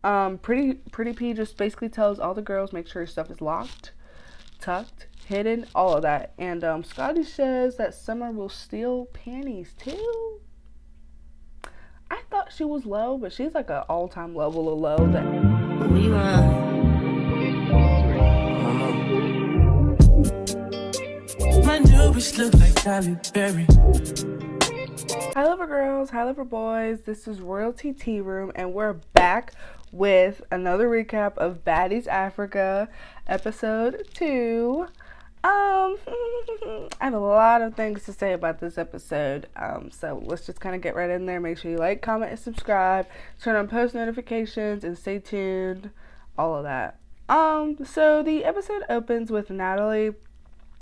Pretty P just basically tells all the girls make sure your stuff is locked, tucked, hidden, all of that. And Scotty says that Summer will steal panties too. I thought she was low, but she's like an all-time level of low. That we my new bitch look like Halle Berry. Hi, lover girls. Hi, lover boys. This is Royalty Tea Room, and we're back with another recap of Baddies Africa, episode 2. I have a lot of things to say about this episode, so let's just kind of get right in there. Make sure you like, comment, and subscribe. Turn on post notifications and stay tuned. All of that. So the episode opens with Natalie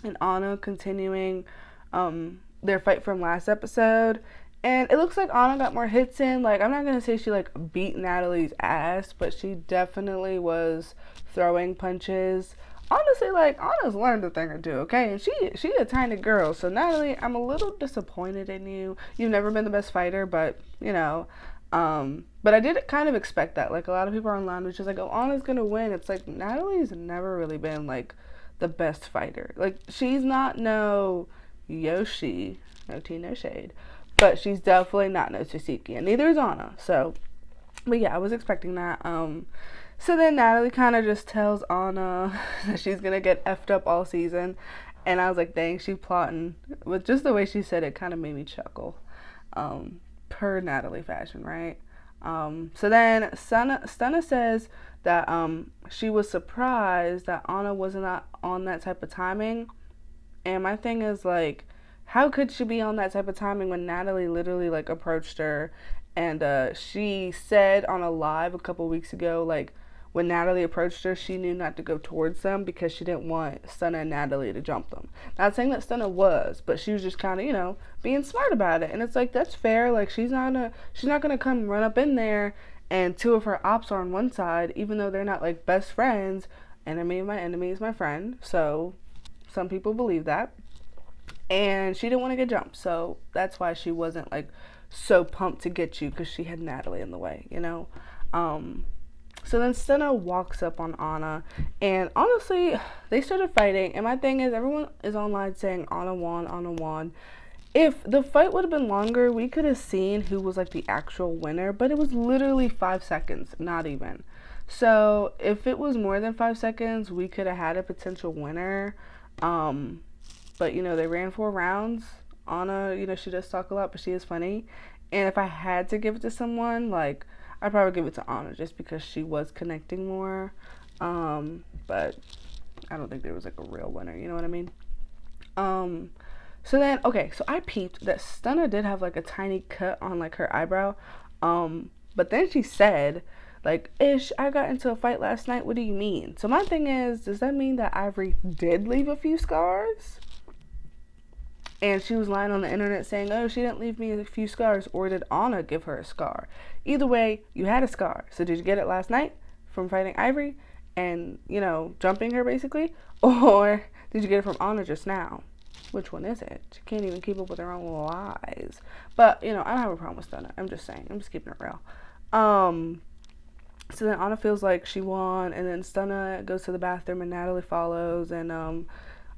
and Anna continuing, their fight from last episode. And it looks like Anna got more hits in. Like, I'm not going to say she, like, beat Natalie's ass, but she definitely was throwing punches. Honestly, like, Anna's learned a thing or two, okay? And she a tiny girl. So, Natalie, I'm a little disappointed in you. You've never been the best fighter, but, you know. But I did kind of expect that. Like, a lot of people online was just like, oh, Anna's going to win. It's like, Natalie's never really been, like, the best fighter. Like, she's not no Yoshi. No tea, no shade. But she's definitely not no Tsuki, and neither is Anna. So, but yeah, I was expecting that. So then Natalie kind of just tells Anna that she's gonna get effed up all season, and I was like, dang, she plotting. But just the way she said it kind of made me chuckle. Per Natalie fashion, right? So then Stunna says that she was surprised that Anna was not on that type of timing, and my thing is like, how could she be on that type of timing when Natalie literally like approached her, and she said on a live a couple weeks ago, like, when Natalie approached her, she knew not to go towards them because she didn't want Stunna and Natalie to jump them. Not saying that Stunna was, but she was just kind of, you know, being smart about it. And it's like, that's fair. Like, she's not gonna come run up in there and two of her ops are on one side, even though they're not like best friends. Enemy of my enemy is my friend. So some people believe that. And she didn't want to get jumped, so that's why she wasn't like so pumped to get you, because she had Natalie in the way, you know. So then Stunna walks up on Anna, and honestly, they started fighting. And my thing is, everyone is online saying Anna won, Anna won. If the fight would have been longer, we could have seen who was like the actual winner, but it was literally 5 seconds, not even. So if it was more than 5 seconds, we could have had a potential winner. But, you know, they ran 4 rounds. Anna, you know, she does talk a lot, but she is funny. And if I had to give it to someone, like, I'd probably give it to Anna just because she was connecting more. But I don't think there was, like, a real winner. You know what I mean? So then, okay, so I peeped that Stunna did have, like, a tiny cut on, like, her eyebrow. But then she said, like, Ish, I got into a fight last night. What do you mean? So my thing is, does that mean that Ivory did leave a few scars? And she was lying on the internet saying, oh, she didn't leave me a few scars, or did Anna give her a scar? Either way, you had a scar. So did you get it last night from fighting Ivory and, you know, jumping her basically? Or did you get it from Anna just now? Which one is it? She can't even keep up with her own lies. But, you know, I don't have a problem with Stunna. I'm just saying. I'm just keeping it real. So then Anna feels like she won, and then Stunna goes to the bathroom, and Natalie follows, and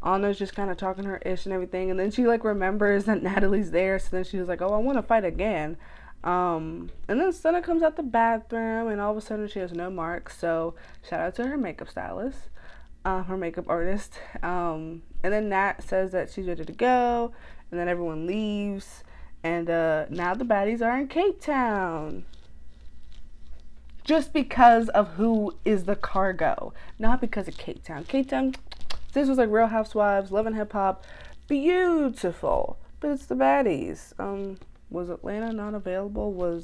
Anna's just kind of talking her ish and everything, and then she like remembers that Natalie's there, so then she was like, oh, I want to fight again. And then Stunna comes out the bathroom, and all of a sudden she has no marks, so shout out to her makeup stylist, her makeup artist. And then Nat says that she's ready to go, and then everyone leaves, and now the baddies are in Cape Town. Just because of who is the cargo, not because of Cape Town. Cape Town, this was like Real Housewives, Love and Hip Hop, beautiful, but it's the baddies. Was Atlanta not available? Was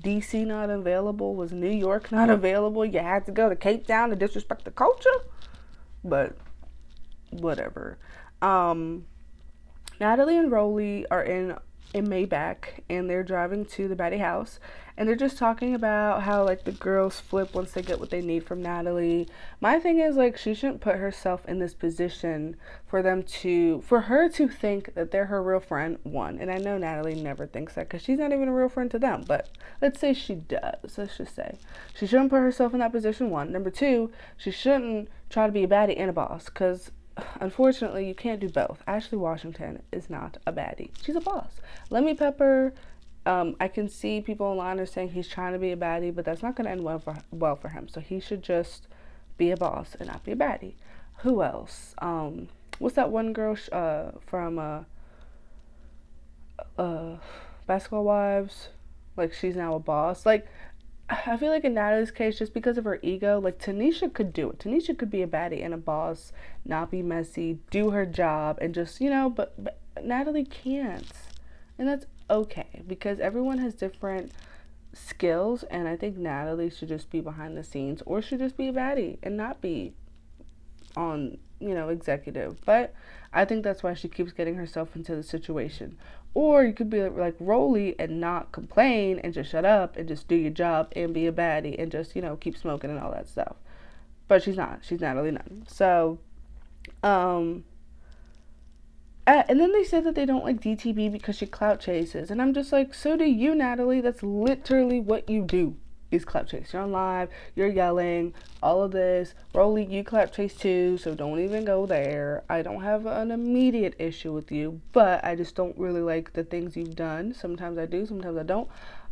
DC not available? Was New York not available? You had to go to Cape Town to disrespect the culture? But whatever. Natalie and Rolly are in in Maybach, and they're driving to the Baddie house, and they're just talking about how like the girls flip once they get what they need from Natalie. My thing is like she shouldn't put herself in this position for her to think that they're her real friend. One, and I know Natalie never thinks that because she's not even a real friend to them, but let's say she does. Let's just say she shouldn't put herself in that position. One. Number two, she shouldn't try to be a baddie and a boss, because unfortunately, you can't do both. Ashley Washington is not a baddie. She's a boss. Lemmy Pepper, I can see people online are saying he's trying to be a baddie, but that's not going to end well for him. So he should just be a boss and not be a baddie. Who else? What's that one girl from Basketball Wives? Like, she's now a boss. Like, I feel like in Natalie's case, just because of her ego, like Tanisha could do it. Tanisha could be a baddie and a boss, not be messy, do her job, and just, but Natalie can't. And that's okay, because everyone has different skills, and I think Natalie should just be behind the scenes, or should just be a baddie and not be on, executive. But I think that's why she keeps getting herself into the situation. Or you could be like Rolly and not complain and just shut up and just do your job and be a baddie and just, keep smoking and all that stuff. But she's not. She's Natalie Nunn. So, and then they said that they don't like DTB because she clout chases. And I'm just like, so do you, Natalie. That's literally what you do, is clout chase. You're on live, you're yelling, all of this. Rolly, you clout chase too, so don't even go there. I don't have an immediate issue with you, but I just don't really like the things you've done. Sometimes I do, sometimes I don't.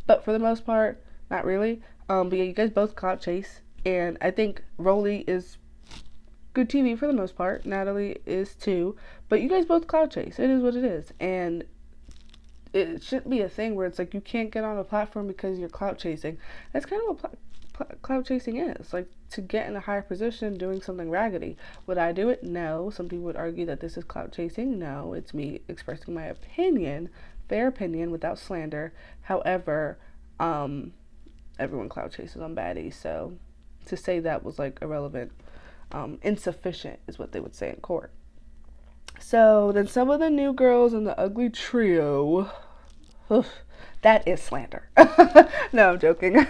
But for the most part, not really. But yeah, you guys both clout chase. And I think Rolly is good TV for the most part. Natalie is too. But you guys both clout chase. It is what it is. And it shouldn't be a thing where it's like you can't get on a platform because you're clout chasing. That's kind of what clout chasing is. Like, to get in a higher position doing something raggedy. Would I do it? No. Some people would argue that this is clout chasing. No, it's me expressing my opinion, fair opinion, without slander. However, everyone clout chases on baddies, so to say that was like irrelevant, insufficient is what they would say in court. So then some of the new girls in the ugly trio, that is slander. No, I'm joking.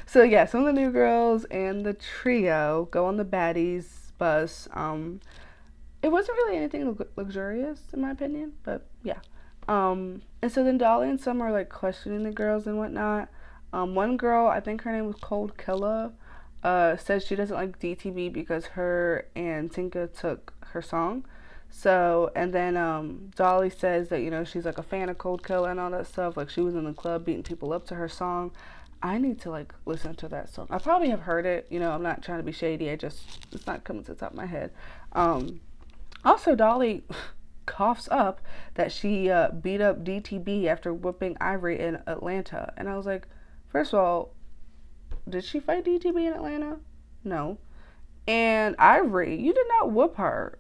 So yeah, some of the new girls and the trio go on the Baddies bus. It wasn't really anything luxurious in my opinion, but yeah. And so then Dolly and Summer are like questioning the girls and whatnot. One girl, I think her name was Cold Killa, says she doesn't like DTB because her and Tinka took her song. So, and then Dolly says that, she's like a fan of Cold Killa and all that stuff. Like, she was in the club beating people up to her song. I need to like listen to that song. I probably have heard it. I'm not trying to be shady. It's not coming to the top of my head. Also, Dolly coughs up that she beat up DTB after whooping Ivory in Atlanta. And I was like, first of all, did she fight DTB in Atlanta? No. And Ivory, you did not whoop her.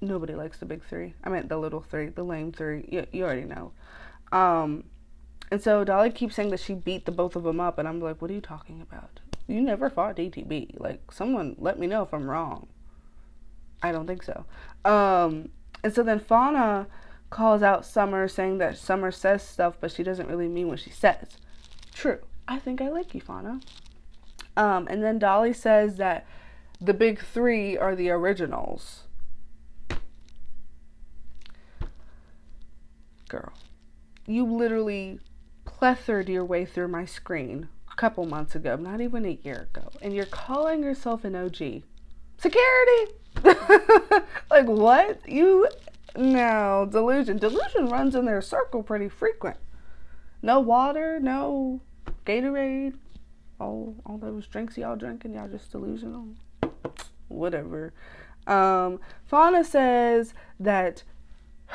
Nobody likes the big three. I meant the little three, the lame three. You already know. And so Dolly keeps saying that she beat the both of them up. And I'm like, what are you talking about? You never fought DTB. Like, someone let me know if I'm wrong. I don't think so. And so then Fauna calls out Summer, saying that Summer says stuff, but she doesn't really mean what she says. True. I think I like you, Fauna. And then Dolly says that the big three are the originals. Girl, you literally plethored your way through my screen a couple months ago, not even a year ago, and you're calling yourself an OG. Security! Like, what? No, delusion. Delusion runs in their circle pretty frequent. No water, no Gatorade, all those drinks y'all drinking, y'all just delusional. Whatever. Fauna says that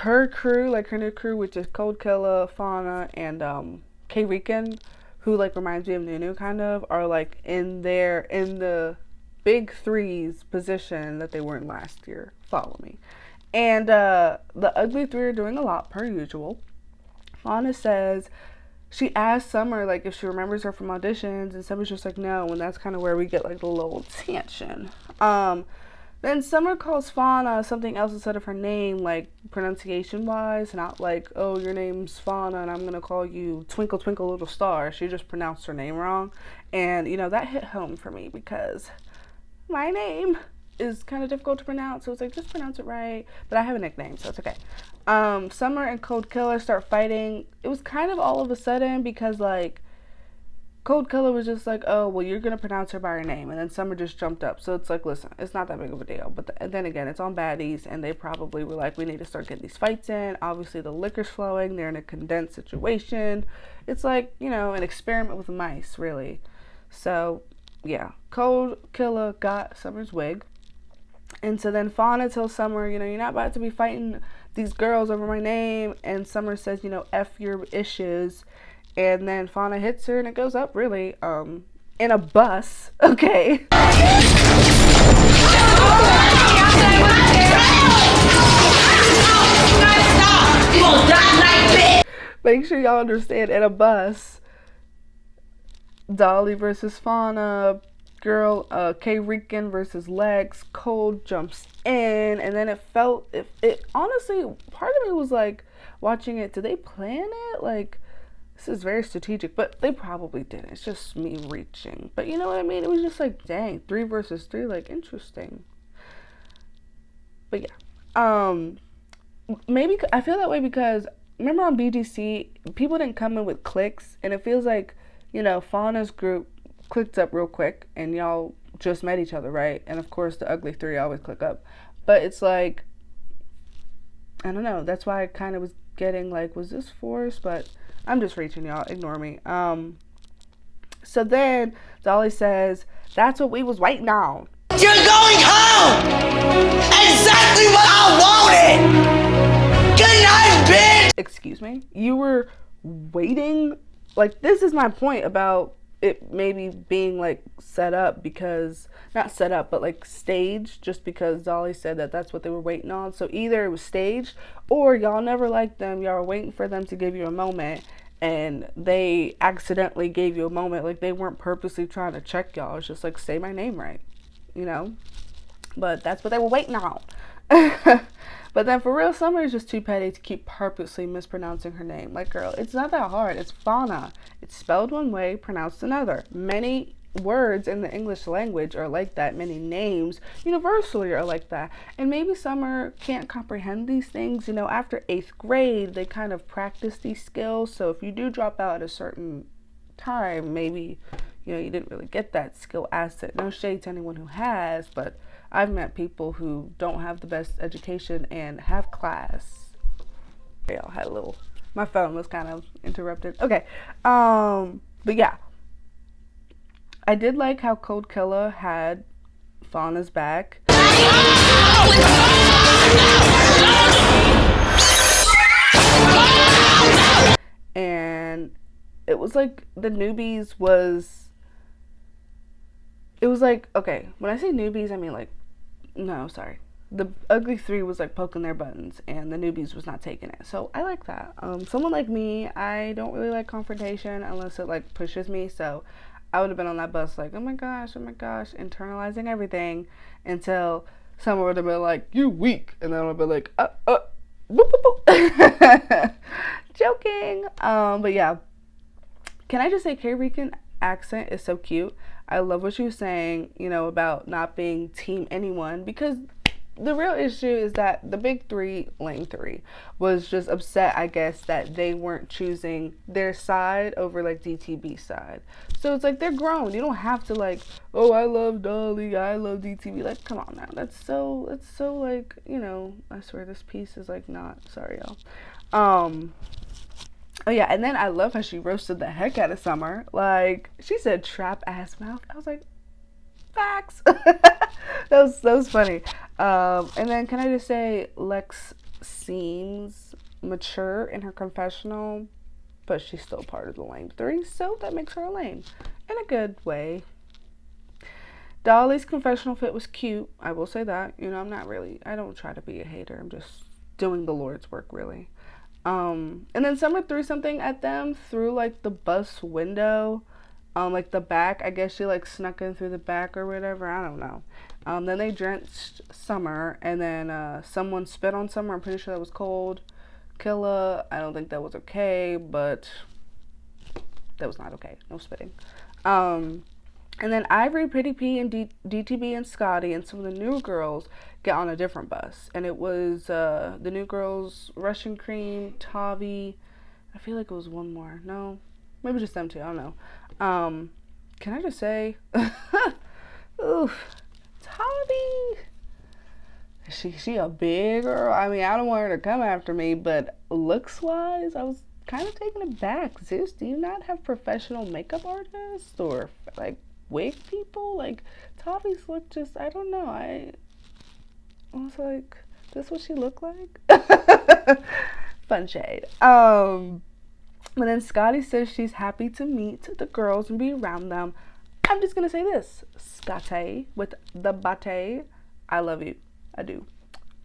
her crew, like her new crew, which is Cold Killa, Fauna, and K-Rican, who like reminds me of Nunu kind of, are like in the big threes position that they were in last year. Follow me. And the ugly three are doing a lot per usual. Fauna says she asked Summer like if she remembers her from auditions, and Summer's just like no, and that's kind of where we get like the little tension. Then Summer calls Fauna something else instead of her name, like pronunciation wise, not like, oh, your name's Fauna and I'm gonna call you Twinkle Twinkle Little Star. She just pronounced her name wrong. And, you know, that hit home for me because my name is kind of difficult to pronounce, so it's like, just pronounce it right. But I have a nickname, so it's okay. Summer and Cold Killer start fighting. It was kind of all of a sudden because, like, Cold Killer was just like, oh, well, you're going to pronounce her by her name. And then Summer just jumped up. So it's like, listen, it's not that big of a deal. But then again, it's on Baddies. And they probably were like, we need to start getting these fights in. Obviously, the liquor's flowing. They're in a condensed situation. It's like, you know, an experiment with mice, really. So, yeah. Cold Killer got Summer's wig. And so then Fauna tells Summer, you know, you're not about to be fighting these girls over my name. And Summer says, you know, F your issues. And then Fauna hits her and it goes up, really, in a bus. Okay. Make sure y'all understand, in a bus. Dolly versus Fauna. Girl, K-Rican versus Lex. Cold jumps in. And then it honestly, part of me was like, watching it, did they plan it? Like, this is very strategic, but they probably didn't. It's just me reaching. But you know what I mean? It was just like, dang, 3 versus 3, like, interesting. But yeah. Maybe I feel that way because remember on BGC, people didn't come in with clicks, and it feels like, you know, Fauna's group clicked up real quick, and y'all just met each other, right? And of course, the ugly 3 always click up. But it's like, I don't know. That's why I kind of was getting like, was this forced? But I'm just reaching, y'all. Ignore me. So then Dolly says, that's what we was waiting on. You're going home! Exactly what I wanted! Good night, bitch! Excuse me? You were waiting? Like, this is my point about it maybe being like set up because, not set up, but like staged, just because Dolly said that that's what they were waiting on. So either it was staged or y'all never liked them, y'all were waiting for them to give you a moment and they accidentally gave you a moment. Like, they weren't purposely trying to check y'all. It's just like, say my name right, you know? But that's what they were waiting on. But then for real, Summer is just too petty to keep purposely mispronouncing her name. Like, girl, it's not that hard. It's Fauna. It's spelled one way, pronounced another. Many words in the English language are like that. Many names universally are like that. And maybe Summer can't comprehend these things. You know, after 8th grade, they kind of practice these skills. So if you do drop out at a certain time, maybe, you know, you didn't really get that skill asset. No shade to anyone who has, but I've met people who don't have the best education and have class. Yeah, I had a little, my phone was kind of interrupted. Okay. But yeah, I did like how Cold Killer had Fauna's back. And it was like the newbies was, it was like, okay, when I say newbies, I mean like, no, sorry. The ugly 3 was like poking their buttons and the newbies was not taking it. So I like that. Someone like me, I don't really like confrontation unless it like pushes me. So I would have been on that bus like, oh my gosh, internalizing everything until someone would have been like, you weak. And then I would have been like, boop, boop, boop. Joking. But yeah, can I just say K-Rican accent is so cute. I love what she was saying, you know, about not being team anyone, because the real issue is that the big 3, lame 3, was just upset, I guess, that they weren't choosing their side over like DTB's side. So it's like, they're grown. You don't have to like, oh, I love Dolly, I love DTB. Like, come on now. That's so like, you know, I swear this piece is like not, sorry y'all. Oh yeah, and then I love how she roasted the heck out of Summer. Like, she said trap ass mouth. I was like, facts. that was funny. And then can I just say, Lex seems mature in her confessional, but she's still part of the lame 3, so that makes her a lame in a good way. Dolly's confessional fit was cute. I will say that. You know, I don't try to be a hater. I'm just doing the Lord's work, really. And then Summer threw something at them through like the bus window. Like the back, I guess she like snuck in through the back or whatever. I don't know. Then they drenched Summer, and then someone spit on Summer. I'm pretty sure that was Cold Killer. I don't think that was okay, but that was not okay. No spitting. And then Ivory, Pretty P, and DTB and Scotty and some of the new girls get on a different bus. And it was the new girls, Russian Cream, Tavi. I feel like it was one more. No, maybe just them two. I don't know. Can I just say, oof, Tavi. She a big girl. I mean, I don't want her to come after me, but looks wise, I was kind of taken aback. Zeus, do you not have professional makeup artists or like wig people? Like Tavi's look just, I don't know. I was like, this what she looked like? Fun shade. But then Scotty says she's happy to meet the girls and be around them. I'm just gonna say this, Scotty with the bate, I love you. I do.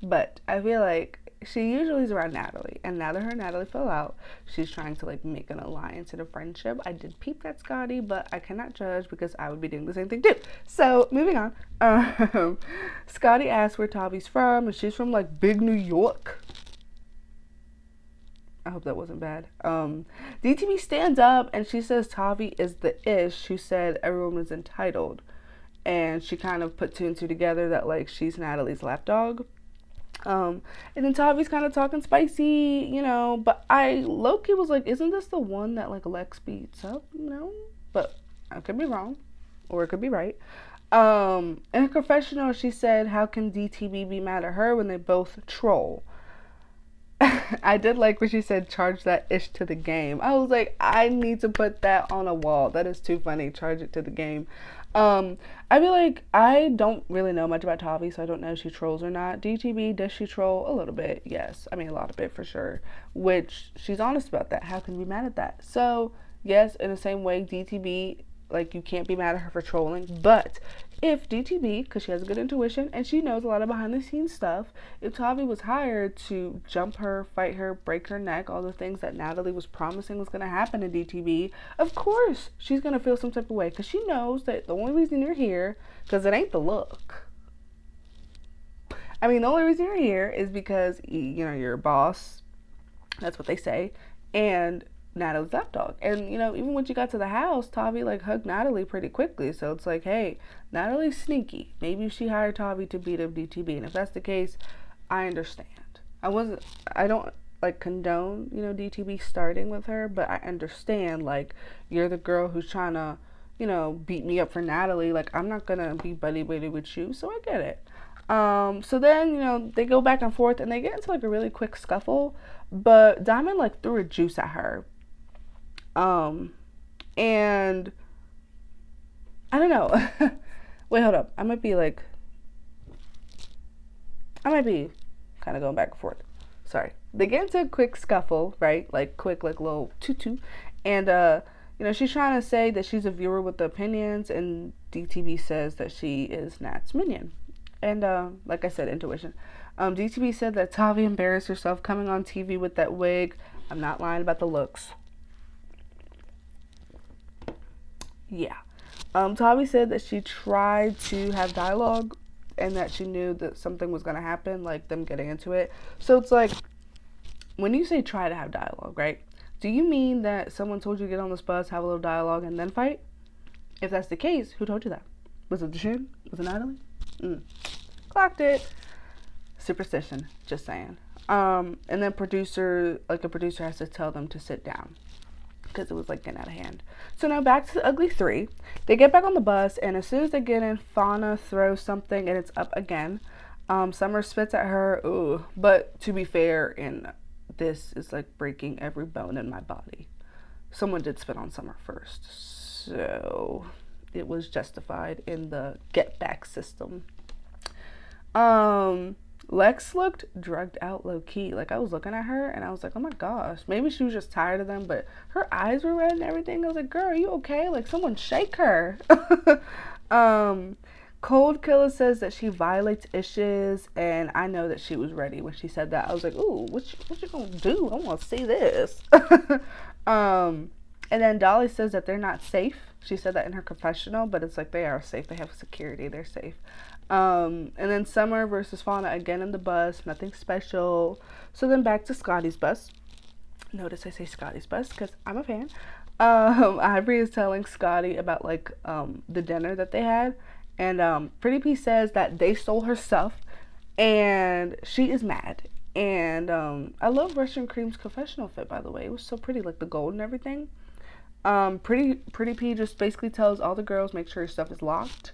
But I feel like she usually is around Natalie, and now that her and Natalie fell out, she's trying to like make an alliance and a friendship. I did peep that, Scotty, but I cannot judge because I would be doing the same thing too. So moving on. Scotty asks where Tavi's from, and she's from like big New York. I hope that wasn't bad. DTV stands up and she says Tavi is the ish who said everyone was entitled. And she kind of put two and two together that like she's Natalie's lapdog. And then Tavi's kind of talking spicy, you know, but I low-key was like, isn't this the one that like Lex beats up, you know? But I could be wrong, or it could be right. In a confessional, she said, how can DTV be mad at her when they both troll? I did like when she said, charge that ish to the game. I was like, I need to put that on a wall. That is too funny. Charge it to the game. I feel like I don't really know much about Tavi, so I don't know if she trolls or not. DTV, does she troll? A little bit, yes. I mean, a lot of it for sure. Which, she's honest about that. How can we be mad at that? So, yes, in the same way, DTV, like, you can't be mad at her for trolling. But if DTV, because she has a good intuition and she knows a lot of behind the scenes stuff, if Tavi was hired to jump her, fight her, break her neck, all the things that Natalie was promising was going to happen in DTV, of course she's going to feel some type of way because she knows that the only reason you're here, because it ain't the look. I mean, the only reason you're here is because, you know, you're a boss. That's what they say. And Natalie's lapdog. And, you know, even when she got to the house, Tavi, like, hugged Natalie pretty quickly. So it's like, hey, Natalie's sneaky. Maybe she hired Tavi to beat up DTV. And if that's the case, I understand. I don't, like, condone, you know, DTV starting with her. But I understand, like, you're the girl who's trying to, you know, beat me up for Natalie. Like, I'm not going to be buddy-buddy with you. So I get it. So then, you know, they go back and forth. And they get into, like, a really quick scuffle. But Diamond, like, threw a juice at her. And I don't know. Wait, hold up. I might be kind of going back and forth. Sorry. They get into a quick scuffle, right? Like quick, like little tutu. And, you know, she's trying to say that she's a viewer with the opinions, and DTV says that she is Nat's minion. And, like I said, intuition. DTV said that Tavi embarrassed herself coming on TV with that wig. I'm not lying about the looks. Yeah. Tavi said that she tried to have dialogue and that she knew that something was going to happen, like them getting into it. So it's like, when you say try to have dialogue, right? Do you mean that someone told you to get on this bus, have a little dialogue, and then fight? If that's the case, who told you that? Was it the Shin? Was it Natalie? Clocked it. Superstition. Just saying. And then a producer has to tell them to sit down, because it was like getting out of hand. So now back to the Ugly Three. They get back on the bus, and as soon as they get in, Fauna throws something and it's up again. Summer spits at her. Ooh. But to be fair, this is like breaking every bone in my body. Someone did spit on Summer first, so it was justified in the get back system. Lex looked drugged out low-key. Like, I was looking at her, and I was like, oh my gosh. Maybe she was just tired of them, but her eyes were red and everything. I was like, girl, are you okay? Like, someone shake her. Cold Killer says that she violates issues, and I know that she was ready when she said that. I was like, ooh, what you gonna do? I want to see this. And then Dolly says that they're not safe. She said that in her confessional, but it's like they are safe. They have security. They're safe. And then Summer versus Fauna again in the bus. Nothing special. So then back to Scotty's bus. Notice I say Scotty's bus because I'm a fan. Ivory is telling Scotty about like the dinner that they had, and Pretty P says that they stole her stuff, and she is mad. And I love Russian Cream's confessional fit, by the way. It was so pretty, like the gold and everything. Pretty P just basically tells all the girls make sure your stuff is locked,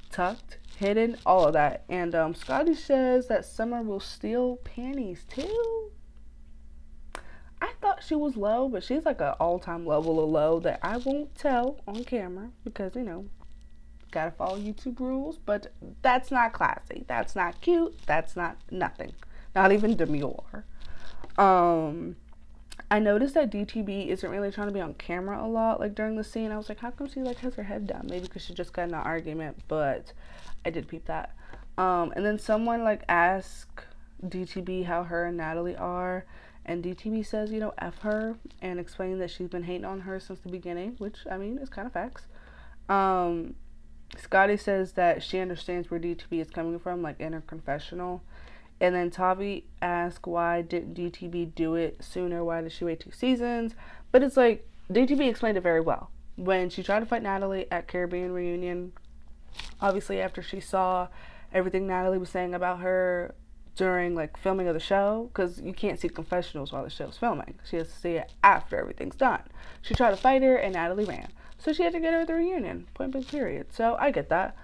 tucked, hidden, all of that. And Scotty says that Summer will steal panties too. I thought she was low, but she's like an all-time level of low that I won't tell on camera because, you know, gotta follow YouTube rules. But that's not classy. That's not cute. That's not nothing. Not even demure. I noticed that DTB isn't really trying to be on camera a lot, like during the scene. I was like, how come she like has her head down? Maybe because she just got in an argument, but I did peep that. And then someone like asked DTB how her and Natalie are, and DTB says, you know, F her, and explaining that she's been hating on her since the beginning, which, I mean, is kind of facts. Scotty says that she understands where DTB is coming from, like in her confessional. And then Tavi asks why didn't DTB do it sooner? Why did she wait 2 seasons? But it's like, DTB explained it very well. When she tried to fight Natalie at Caribbean Reunion, obviously after she saw everything Natalie was saying about her during like filming of the show, because you can't see confessionals while the show's filming. She has to see it after everything's done. She tried to fight her and Natalie ran. So she had to get her at the reunion. Point blank period. So I get that.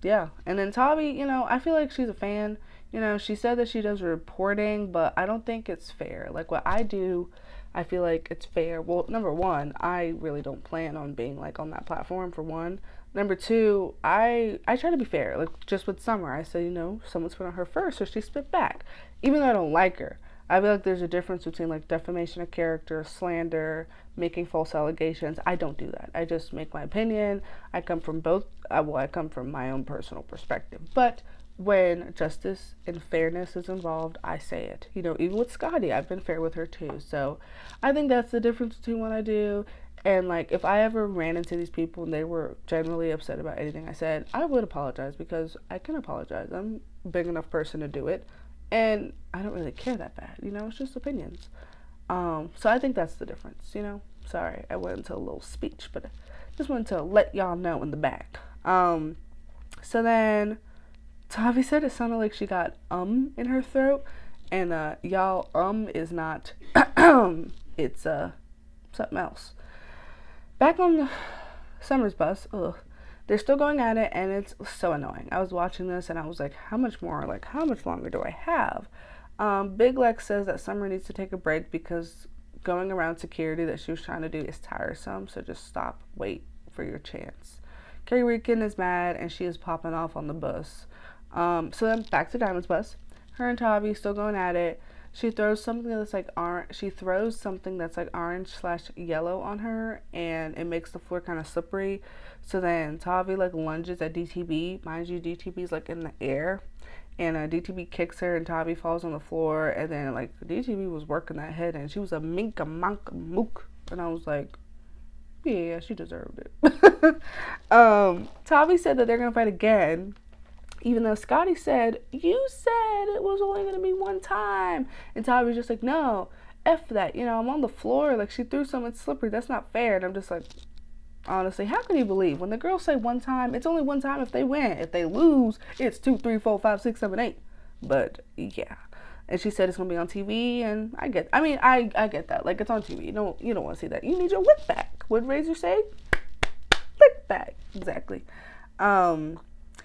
Yeah. And then Tavi, you know, I feel like she's a fan. You know, she said that she does reporting, but I don't think it's fair. Like what I do, I feel like it's fair. Well, number one, I really don't plan on being like on that platform for one. Number two, I try to be fair. Like just with Summer, I say, you know, someone's put on her first, so she spit back. Even though I don't like her, I feel like there's a difference between like defamation of character, slander, making false allegations. I don't do that. I just make my opinion. I come from both. I come from my own personal perspective. But when justice and fairness is involved, I say it. You know, even with Scotty, I've been fair with her too. So I think that's the difference between what I do. And like, if I ever ran into these people and they were generally upset about anything I said, I would apologize because I can apologize. I'm a big enough person to do it. And I don't really care that bad, you know, it's just opinions. So I think that's the difference, you know. Sorry, I went into a little speech, but I just wanted to let y'all know in the back. So then Tavi said it sounded like she got in her throat, and y'all, is not it's something else. Back on the Summer's bus, they're still going at it, and it's so annoying. I was watching this and I was like, how much longer do I have? Big Lex says that Summer needs to take a break because going around security that she was trying to do is tiresome, so just stop, wait for your chance. Carrie Rican is mad and she is popping off on the bus. So then back to Diamond's bus. Her and Tavi still going at it. She throws something that's like orange. She throws something that's like orange/yellow on her, and it makes the floor kind of slippery. So then Tavi like lunges at DTB. Mind you, DTB's like in the air, and DTB kicks her, and Tavi falls on the floor. And then like DTB was working that head, and she was a mink a monk mook, and I was like, yeah, she deserved it. Tavi said that they're gonna fight again. Even though Scotty said, you said it was only going to be one time. And Tavi was just like, no, F that. You know, I'm on the floor. Like, she threw something slippery. That's not fair. And I'm just like, honestly, how can you believe? When the girls say one time, it's only one time if they win. If they lose, it's 2, 3, 4, 5, 6, 7, 8. But, yeah. And she said it's going to be on TV. And I get that. Like, it's on TV. You don't want to see that. You need your whip back. What did Razor say? Lick back. Exactly.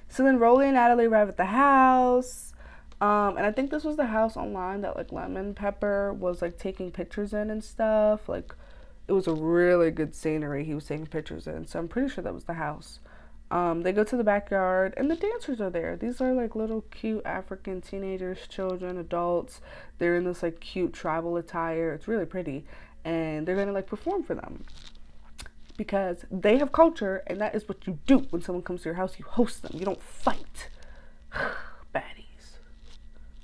So then Rolly and Natalie arrive at the house, and I think this was the house online that like Lemon Pepper was like taking pictures in and stuff. Like, it was a really good scenery he was taking pictures in, so I'm pretty sure that was the house. They go to the backyard, and the dancers are there. These are like little cute African teenagers, children, adults. They're in this like cute tribal attire. It's really pretty, and they're gonna like perform for them. Because they have culture, and that is what you do when someone comes to your house. You host them. You don't fight. Baddies.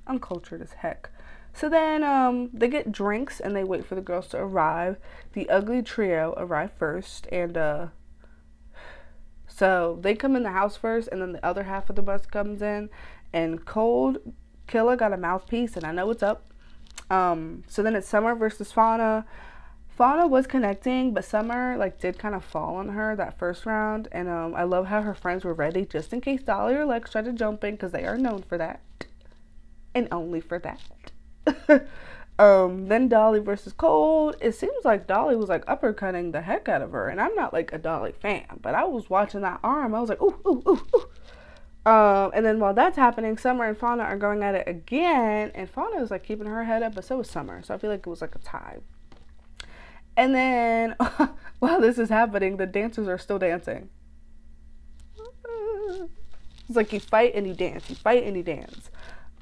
Uncultured as heck. So then they get drinks and they wait for the girls to arrive. The ugly trio arrive first, and so they come in the house first, and then the other half of the bus comes in, and Cold Killer got a mouthpiece, and I know what's up. So then it's Summer versus Fauna. Fauna was connecting, but Summer like did kind of fall on her that first round, and I love how her friends were ready just in case Dolly or Lex tried to jump in, because they are known for that, and only for that. Then Dolly versus Cold. It seems like Dolly was like uppercutting the heck out of her, and I'm not like a Dolly fan, but I was watching that arm. I was like, ooh, ooh, ooh, ooh. And then while that's happening, Summer and Fauna are going at it again, and Fauna is like keeping her head up, but so is Summer. So I feel like it was like a tie. And then while this is happening, the dancers are still dancing. It's like you fight and you dance, you fight and you dance.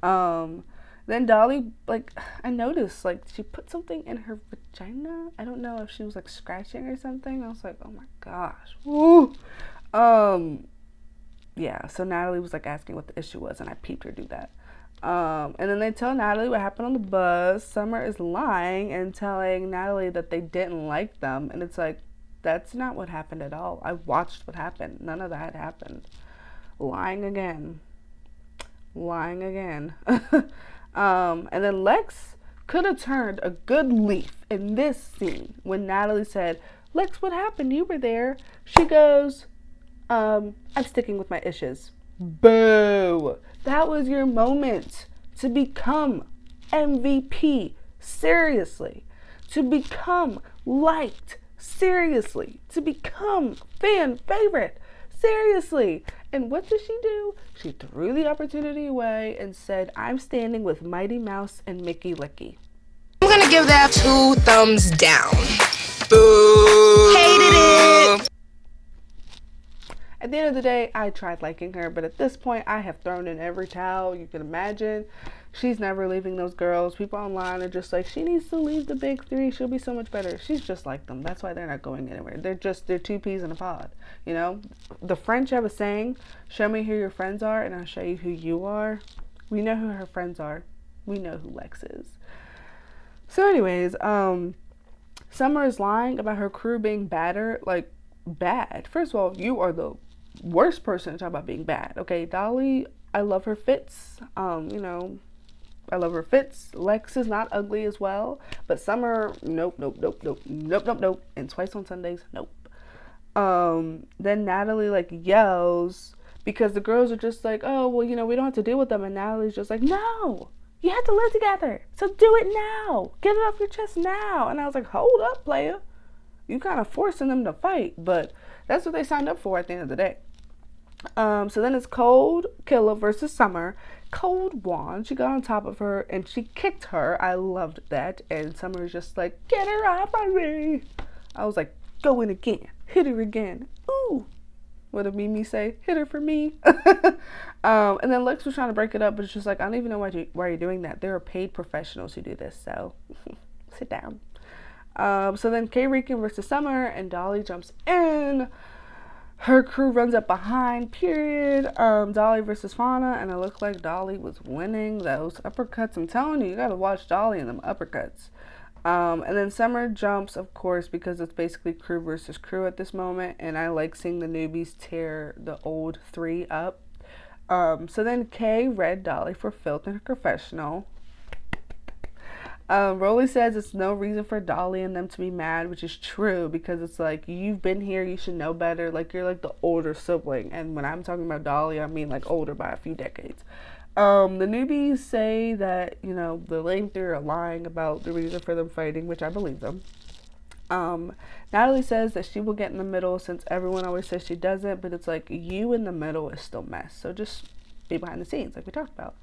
Then Dolly, like, I noticed, like, she put something in her vagina. I don't know if she was like scratching or something. I was like, oh my gosh. Woo. Yeah, so Natalie was like asking what the issue was, and I peeped her do that. And then they tell Natalie what happened on the bus. Summer is lying and telling Natalie that they didn't like them, and it's like, that's not what happened at all. I watched what happened. None of that happened. Lying again. Lying again. And then Lex could have turned a good leaf in this scene when Natalie said, Lex, what happened? You were there. She goes, I'm sticking with my issues. Boo! That was your moment to become MVP. Seriously. To become liked. Seriously. To become fan favorite. Seriously. And what did she do? She threw the opportunity away and said, I'm standing with Mighty Mouse and Mickey Licky. I'm gonna give that 2 thumbs down. Boo! Hated it! At the end of the day, I tried liking her, but at this point, I have thrown in every towel you can imagine. She's never leaving those girls. People online are just like, she needs to leave the big three. She'll be so much better. She's just like them. That's why they're not going anywhere. They're 2 peas in a pod. You know, the French have a saying, show me who your friends are and I'll show you who you are. We know who her friends are. We know who Lex is. So anyways, Summer is lying about her crew being badder, like bad. First of all, you are the worst person to talk about being bad. Okay, Dolly, I love her fits. You know, I love her fits. Lex is not ugly as well, but Summer, nope. And Twice on Sundays, nope. Then Natalie like yells because the girls are just like, oh, well, you know, we don't have to deal with them. And Natalie's just like, no, you have to live together. So do it now. Get it off your chest now. And I was like, hold up, player. You kind of forcing them to fight, but that's what they signed up for at the end of the day. So then it's Cold Killer versus Summer. Cold won. She got on top of her and she kicked her. I loved that. And Summer's just like, get her off of me. I was like, go in again. Hit her again. Ooh. What did Mimi say? Hit her for me. And then Lex was trying to break it up, but it's just like, I don't even know why you're doing that. There are paid professionals who do this, so sit down. So then K-Rican versus Summer, and Dolly jumps in. Her crew runs up behind, period. Dolly versus Fauna, and it looked like Dolly was winning those uppercuts. I'm telling you, you gotta watch Dolly in them uppercuts. And then Summer jumps, of course, because it's basically crew versus crew at this moment, and I like seeing the newbies tear the old 3 up. So then Kay read Dolly for filth and confessional. Rolly says it's no reason for Dolly and them to be mad, which is true, because it's like, you've been here, you should know better. Like, you're like the older sibling, and when I'm talking about Dolly, I mean like older by a few decades. The newbies say that, you know, the lame 3 are lying about the reason for them fighting, which I believe them. Natalie says that she will get in the middle since everyone always says she doesn't, but it's like, you in the middle is still mess. So just be behind the scenes like we talked about.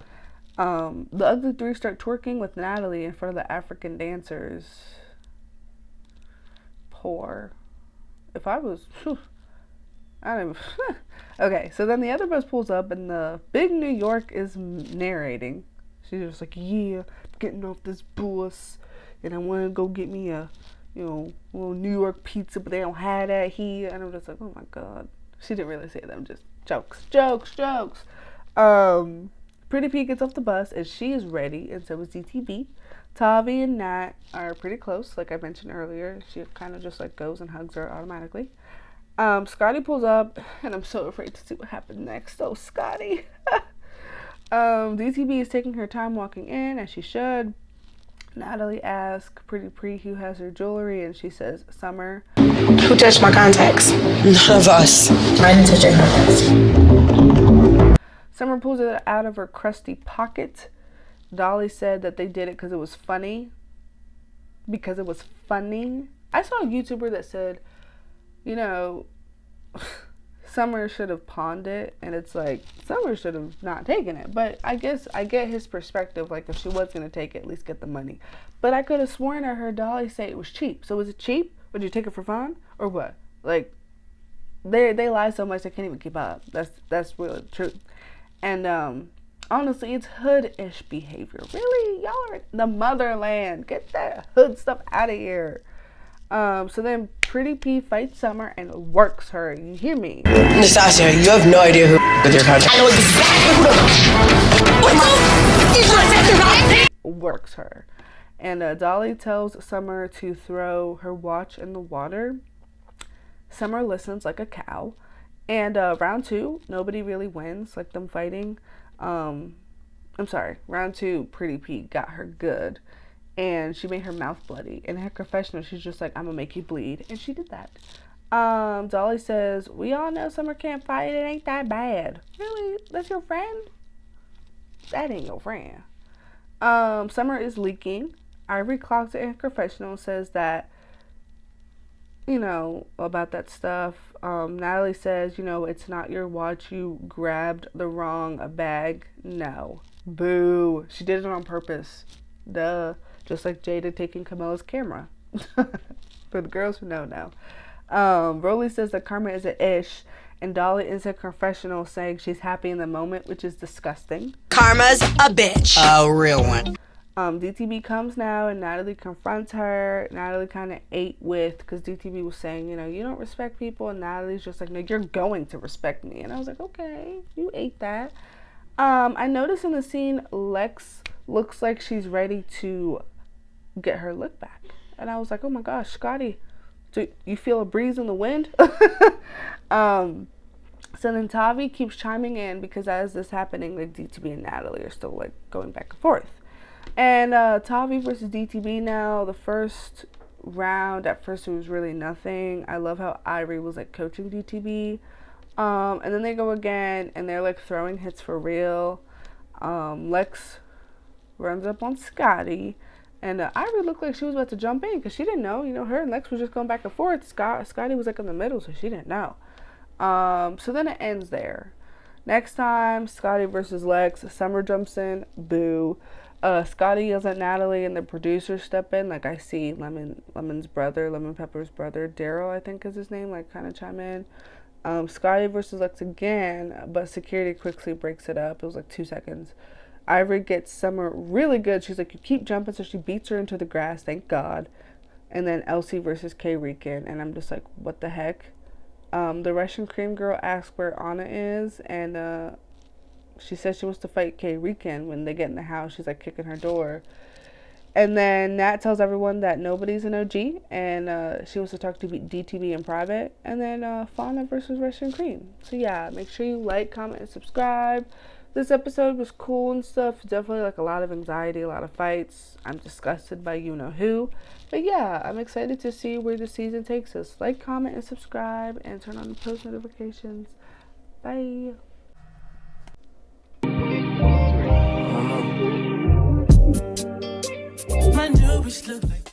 The ugly 3 start twerking with Natalie in front of the African dancers. Poor. If I was, I don't even, okay, so then the other bus pulls up and the big New York is narrating. She's just like, yeah, I'm getting off this bus and I want to go get me a, you know, little New York pizza, but they don't have that here. And I'm just like, oh my God. She didn't really say that. I'm just jokes. Pretty P gets off the bus and she is ready, and so is DTB. Tavi and Nat are pretty close, like I mentioned earlier. She kind of just like goes and hugs her automatically. Scotty pulls up, and I'm so afraid to see what happens next. Oh, Scotty. DTB is taking her time walking in, as she should. Natalie asks Pretty Pre who has her jewelry, and she says Summer. Who touched my contacts? None of us. I didn't touch your contacts. Summer pulls it out of her crusty pocket. Dolly said that they did it because it was funny. Because it was funny. I saw a YouTuber that said, you know, Summer should have pawned it, and it's like, Summer should have not taken it. But I guess I get his perspective, like if she was going to take it, at least get the money. But I could have sworn I heard Dolly say it was cheap. So was it cheap? Would you take it for fun? Or what? Like, they lie so much they can't even keep up. That's really the truth. And honestly, it's hood-ish behavior. Really? Y'all are in the motherland. Get that hood stuff out of here. So then Pretty P fights Summer and works her. You hear me? Nastasia, you have no idea who with your contact. I know exactly who. Works her. And Dolly tells Summer to throw her watch in the water. Summer listens like a cow. And round 2, nobody really wins, like them fighting. I'm sorry, round 2, Pretty P got her good. And she made her mouth bloody. In her confessional, she's just like, I'm gonna make you bleed. And she did that. Dolly says, we all know Summer can't fight. It ain't that bad. Really? That's your friend? That ain't your friend. Summer is leaking. Ivory clocks it in her confessional and says that, you know, about that stuff. Natalie says, you know, it's not your watch. You grabbed the wrong bag. No. Boo. She did it on purpose. Duh. Just like Jada taking Camilla's camera. For the girls who know. Rolly says that karma is an ish. And Dolly ends her confessional saying she's happy in the moment, which is disgusting. Karma's a bitch. A real one. DTB comes now and Natalie confronts her. Natalie kind of ate with, because DTB was saying, you know, you don't respect people. And Natalie's just like, no, you're going to respect me. And I was like, okay, you ate that. I noticed in the scene, Lex looks like she's ready to get her look back. And I was like, oh my gosh, Scotty, do you feel a breeze in the wind? So then Tavi keeps chiming in, because as this happening, like DTB and Natalie are still like going back and forth. And Tavi versus DTB now. The first round, at first it was really nothing. I love how Ivory was like coaching DTB. And then they go again and they're like throwing hits for real. Lex runs up on Scotty. And Ivory looked like she was about to jump in, because she didn't know. You know, her and Lex was just going back and forth. Scotty was like in the middle, so she didn't know. So then it ends there. Next time, Scotty versus Lex. Summer jumps in. Boo. Scotty yells at Natalie, and the producers step in. Like, I see Lemon Pepper's brother, Daryl, I think is his name, like kind of chime in. Scotty versus Lex again, but security quickly breaks it up. It was like 2 seconds. Ivory gets Summer really good. She's like, you keep jumping, so she beats her into the grass, thank God. And then Elsie versus K. Rican, and I'm just like, what the heck? The Russian cream girl asks where Anna is, and she says she wants to fight K. Rican. When they get in the house, she's like kicking her door. And then Nat tells everyone that nobody's an OG, and she wants to talk to DTB in private. And then Fauna versus Russian cream. So yeah, make sure you like, comment, and subscribe. This episode was cool and stuff. Definitely like a lot of anxiety, a lot of fights. I'm disgusted by you know who. But yeah, I'm excited to see where the season takes us. Like, comment, and subscribe, and turn on the post notifications. Bye. My new bitch look like